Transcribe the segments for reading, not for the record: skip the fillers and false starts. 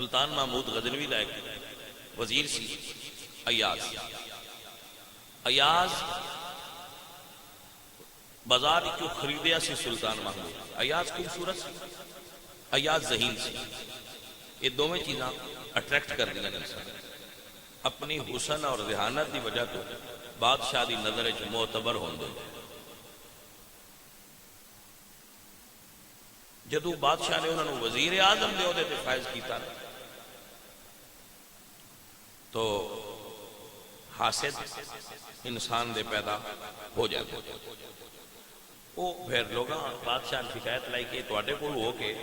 سلطان محمود غزنوی دا ایک وزیر سی ایاز بازار کیوں خریدیا سی سلطان محمود. ایاز خوبصورت سی، ایاز ذہین سی. یہ دونوں چیزاں اٹریکٹ کر دیا انسان. اپنی حسن اور ذہانت کی وجہ تو بادشاہ دی نظر وچ معتبر ہوندے. جدو بادشاہ نے انہوں نے وزیر اعظم دے عہدے تے فائز کیتا تو حاسد انسان دے پیدا ہو جاتے. وہ پھر لوگاں بادشاہ نے شکایت لائی کہ تواڈے کول ہو کے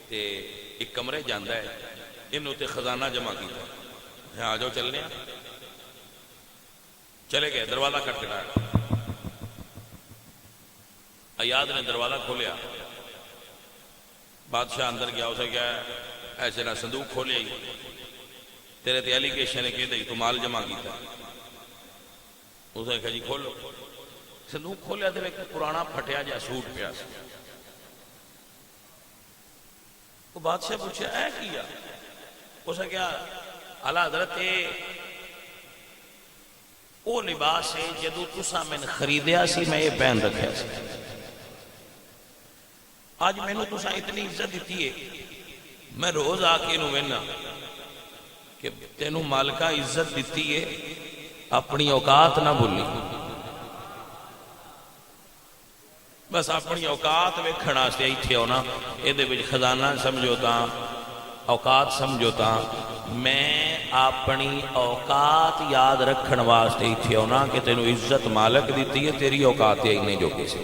تے ایک کمرے جاندا ہے، انہوں تے خزانہ جمع کیتا. آ جاؤ چلنے. چلے گئے، دروازہ کھٹکھٹایا. ایاز نے دروازہ کھولیا. بادشاہ اندر گیا، اسے کیا ایسے نہ صندوق کھولے ہی تیرے تے ایلیگیشن ہے کہ تو مال جمع کیتا. اسے کہا جی کھولو. صندوق کھولیا تو ایک پرانا پھٹیا جا سوٹ پیا. وہ بادشاہ پوچھا اے کیا؟ اسے کیا اعلیٰ حضرت وہ لباس ہے جدو تسا میں نے خریدیا سی میں یہ پہن رکھیا سی. آج میں نے تسا اتنی عزت دیتی ہے، میں روز آ کے انہوں وینا کہ تینوں مالکہ عزت دیتی ہے، اپنی اوقات نہ بھولی. بس اپنی اوقات ویکھنا سے ایتھے ہونا. یہ خزانہ سمجھوتا، اوقات سمجھوتا. میں اپنی اوقات یاد رکھن واسطے ایتھے ہونا کہ تینوں عزت مالک دیتی ہے، تیری اوقات ہی نہیں جو کسی.